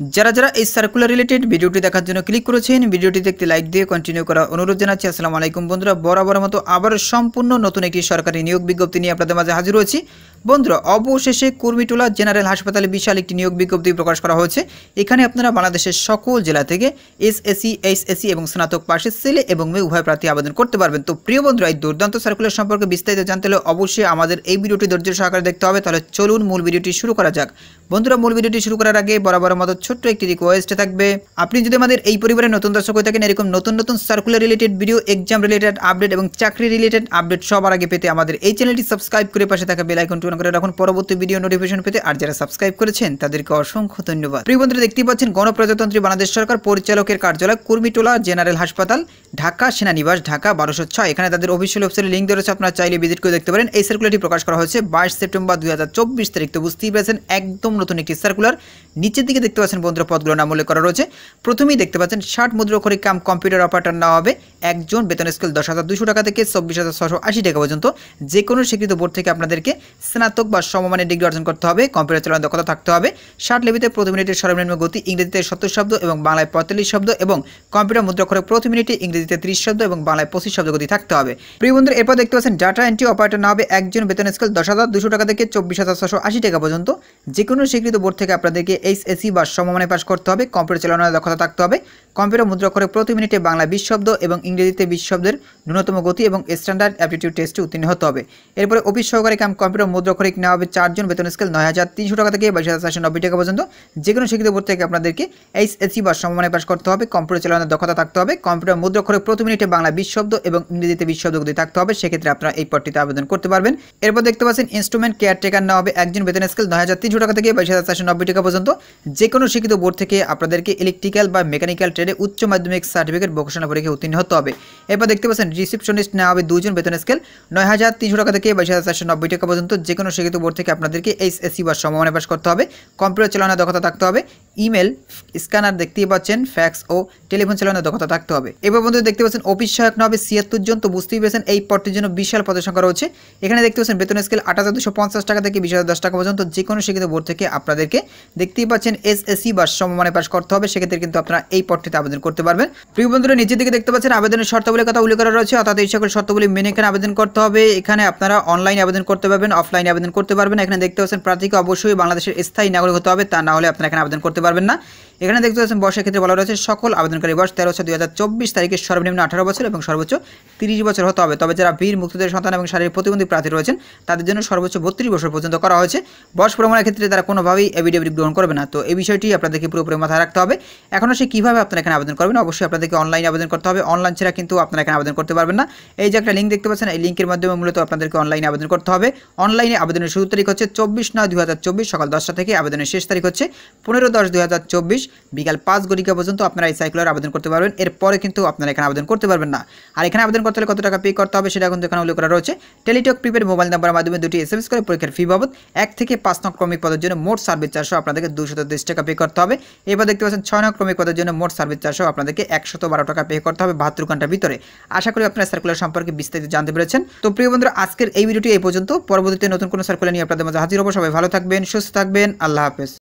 যারা যারা এই সার্কুলার রিলেটেড ভিডিওটি দেখার জন্য ক্লিক করেছেন ভিডিওটিতে একটি লাইক দিয়ে কন্টিনিউ করার অনুরোধ জানাচ্ছি। আসসালামু আলাইকুম বন্ধুরা, বরাবর মতো আবার সম্পূর্ণ নতুন একটি সরকারি নিয়োগ বিজ্ঞপ্তি নিয়ে আপনাদের মাঝে হাজির হয়েছি। বন্ধুরা, অবশেষে কুর্মিটোলা জেনারেল হাসপাতালে বিশাল একটি নিয়োগ বিজ্ঞপ্তি প্রকাশ করা হয়েছে। এখানে আপনারা বাংলাদেশের সকল জেলা থেকে এসএসসি, এইচএসসি এবং স্নাতক পাশের ছেলে এবং মেয়ে উভয় প্রার্থী আবেদন করতে পারবেন। তো প্রিয় বন্ধুরা, এই দুর্দান্ত সার্কুলার সম্পর্কে বিস্তারিত জানতে হলে অবশ্যই আমাদের এই ভিডিওটি ধৈর্য সহকারে দেখতে হবে। তাহলে চলুন মূল ভিডিওটি শুরু করা যাক। বন্ধুরা, মূল ভিডিওটি শুরু করার আগে বরাবর মতো ছোট্ট একটি রিকোয়েস্ট থাকবে, আপনি যদি আমাদের এই পরিবারের নতুন দর্শক হয়ে থাকেন, এরকম নতুন নতুন circular related video, exam related update এবং চাকরি রিলেটেড আপডেট সবার আগে পেতে আমাদের এই চ্যানেলটি সাবস্ক্রাইব করে পাশে থাকা বেল আইকনটি অন করে রাখুন পরবর্তী ভিডিও নোটিফিকেশন পেতে। আর যারা সাবস্ক্রাইব করেছেন তাদেরকে অসংখ্য ধন্যবাদ। প্রিয় বন্ধুরা, দেখতেই পাচ্ছেন গণপ্রজাতন্ত্রী বাংলাদেশ সরকার পরিচালকের কার্যালয়, কুর্মিটোলা জেনারেল হাসপাতাল, ঢাকা সেনানিবাস, ঢাকা 1206। এখানে তাদের অফিসিয়াল ওয়েবসাইটের লিঙ্ক দেওয়া রয়েছে, আপনারা চাইলে ভিজিট করে দেখতে পারেন। এই সার্কুলারটি প্রকাশ করা হয়েছে 22 সেপ্টেম্বর 2024 তারিখ। তো বুঝতেই পারছেন একদম নতুন একটি সার্কুলার। নিচের দিকে দেখতে পাচ্ছেন বন্ধুরা পদগুলোর নাম উল্লেখ করা রয়েছে। প্রথমেই দেখতে পাচ্ছেন 60 মুদ্রাক্ষরিক কাম কম্পিউটার অপারেটর নেওয়া হবে। একজন, বেতন স্কেল 10,200 টাকা থেকে 24,680 টাকা পর্যন্ত। যে কোনো স্বীকৃত বোর্ড থেকে আপনাদেরকে স্নাতক বা সমমানের ডিগ্রি অর্জন করতে হবে। কম্পিউটার চালানোর দক্ষতা থাকতে হবে। 60 লিপিতে প্রতি মিনিটের সর্বনিম্ন গতি ইংরেজিতে 70 শব্দ এবং বাংলায় 45 শব্দ এবং কম্পিউটার মুদ্রাক্ষরিক প্রতি মিনিটে ইংরেজিতে 30 শব্দ এবং বাংলায় 25 শব্দ গতি থাকতে হবে। প্রিয় বন্ধুরা, এরপর দেখতে পাচ্ছেন ডাটা এন্ট্রি অপারেটর নেওয়া হবে। একজন, বেতন স্কেল 10,200 টাকা থেকে 24,680 টাকা পর্যন্ত। যে কোনো স্বীকৃত বোর্ড থেকে আপনাদেরকে এইচএসসি বা সমমানে পাস করতে হবে। কম্পিউটার চালানোর দক্ষতা থাকতে হবে। কম্পিউটার মুদ্রাক্ষরিক প্রতি মিনিটে বাংলা 20 শব্দ এবং ইংরেজিতে 20 শব্দের ন্যূনতম গতি এবং স্ট্যান্ডার্ড অ্যাপটিটিউড টেস্টে উত্তীর্ণ হতে হবে। এরপরে অফিস সহকারী কাম কম্পিউটার মুদ্রাক্ষরিক নেওয়া হবে 4 জন, বেতন স্কেল 9,300 টাকা থেকে 22,490 টাকা পর্যন্ত। যে কোনো স্বীকৃত বোর্ড থেকে আপনাদেরকে এইচএসসি বা সমমানে পাস করতে হবে। কম্পিউটার চালানোর দক্ষতা থাকতে হবে। কম্পিউটার মুদ্রাক্ষরিক প্রতি মিনিটে বাংলা 20 শব্দ এবং ইংরেজিতে 20 শব্দ গতি থাকতে হবে। সেক্ষেত্রে আপনারা এই পদটিতে আবেদন করতে পারবেন। এরপর দেখতে পাচ্ছেন ইনস্ট্রুমেন্ট কেয়ারটেকার নেওয়া হবে। একজন, বেতন স্কেল 9,300 টাকা থেকে 22,490 টাকা পর্যন্ত। যে কোনো শিক্ষিত বোর্ড থেকে আপনাদেরকে ইলেকট্রিক্যাল বা মেকানিক্যাল ট্রেডে উচ্চ মাধ্যমিক সার্টিফিকেট ভোকেশনাল পরীক্ষায় উত্তীর্ণ হতে হবে। এরপর দেখতে পাচ্ছেন রিসেপশনিস্ট নেওয়া হবে 2 জন, বেতন স্কেল 9,300 টাকা থেকে 22,490 টাকা পর্যন্ত। যে কোনো শিক্ষিত বোর্ড থেকে আপনাদেরকে এইচএসসি বা সমমানে পাস করতে হবে। কম্পিউটার চালানোর দক্ষতা থাকতে হবে। ইমেল, স্ক্যানার দেখতেই পাচ্ছেন, ফ্যাক্স ও টেলিফোন চালানোর দক্ষতা থাকতে হবে। এবার বন্ধু দেখতে পাচ্ছেন অফিস সহায়ক নেওয়া হবে 76 জন। তো বুঝতেই পেরেছেন এই পদটির জন্য বিশাল পদের সংখ্যা রয়েছে। এখানে দেখতে পাচ্ছেন বেতন স্কেল 8,250 টাকা থেকে 20,010 টাকা পর্যন্ত। যে কোনো শিক্ষিত বোর্ড থেকে আপনাদেরকে দেখতেই পাচ্ছেন এসএসসি বা সমমানে পাস করতে হবে। সেক্ষেত্রে কিন্তু আপনারা এই পদটিতে আবেদন করতে পারবেন। প্রিয় বন্ধুরা, নিচের দিকে দেখতে পাচ্ছেন আবেদনের শর্তাবলীর কথা উল্লেখ করা রয়েছে, অর্থাৎ এই সকল শর্তাবলী মেনে এখানে আবেদন করতে হবে। এখানে আপনারা অনলাইনে আবেদন করতে পারবেন, অফলাইনে আবেদন করতে পারবেন। এখানে দেখতে পাচ্ছেন প্রার্থীকে অবশ্যই বাংলাদেশের স্থায়ী নাগরিক হতে হবে, তা না হলে আপনারা এখানে আবেদন করতে পারবেন না। এখানে দেখতে পাচ্ছেন বয়সের ক্ষেত্রে বলা রয়েছে সকল আবেদনকারী বয়স 13/6/2024 তারিখে সর্বনিম্ন 18 বছর এবং সর্বোচ্চ 30 বছর হতে হবে। তবে যারা বীর মুক্তিযোদ্ধার সন্তান এবং শারীরিক প্রতিবন্ধী প্রার্থী রয়েছেন তাদের জন্য সর্বোচ্চ 32 বছর পর্যন্ত করা হয়েছে। বয়স প্রমাণের ক্ষেত্রে তারা কোনোভাবেই এফিডেভিট গ্রহণ করবে না। তো এই বিষয়টি আপনাদেরকে পুরোপুরি মাথায় রাখতে হবে। এখন সে কীভাবে আপনারা এখানে আবেদন করবেন, অবশ্যই আপনাদেরকে অনলাইনে আবেদন করতে হবে। অনলাইন ছাড়া কিন্তু আপনারা এখানে আবেদন করতে পারবেন না। এই যে একটা লিঙ্ক দেখতে পাচ্ছেন, এই লিঙ্কের মাধ্যমে মূলত আপনাদেরকে অনলাইনে আবেদন করতে হবে। অনলাইনে আবেদনের শুরু তারিখ হচ্ছে 24/9/2024 সকাল 10টা থেকে। আবেদনের শেষ তারিখ হচ্ছে 15/10/2024 বিকাল 5 ঘটিকা পর্যন্ত আপনারা এই সার্কুলার আবেদন করতে পারবেন। এরপরে কিন্তু আপনারা এখানে আবেদন করতে পারবেন না। আর এখানে আবেদন করতে হলে কত টাকা পে করতে হবে সেটা কিন্তু এখানে উল্লেখ করা রয়েছে। টেলিটক প্রিপেড মোবাইল নাম্বারের মাধ্যমে 2টি SMS করে পরীক্ষার ফি বাবদ 1 থেকে 5 নং ক্রমিক পদের জন্য মোট সার্ভিস 400 আপনাদেরকে 230 টাকা পে করতে হবে। এবার দেখতে পাচ্ছেন 6 নং ক্রমিক পদের জন্য মোট সার্ভিস 400 আপনাদেরকে 112 টাকা পে করতে হবে 72 ঘন্টার ভিতরে। আশা করি আপনারা সার্কুলার সম্পর্কে বিস্তারিত জানতে পেরেছেন। তো প্রিয় বন্ধুরা, আজকের এই ভিডিওটি এই পর্যন্ত। পরবর্তীতে নতুন কোনো সার্কুলার নিয়ে আপনাদের মাঝে হাজির হব। সবাই ভালো থাকবেন, সুস্থ থাকবেন। আল্লাহ হাফেজ।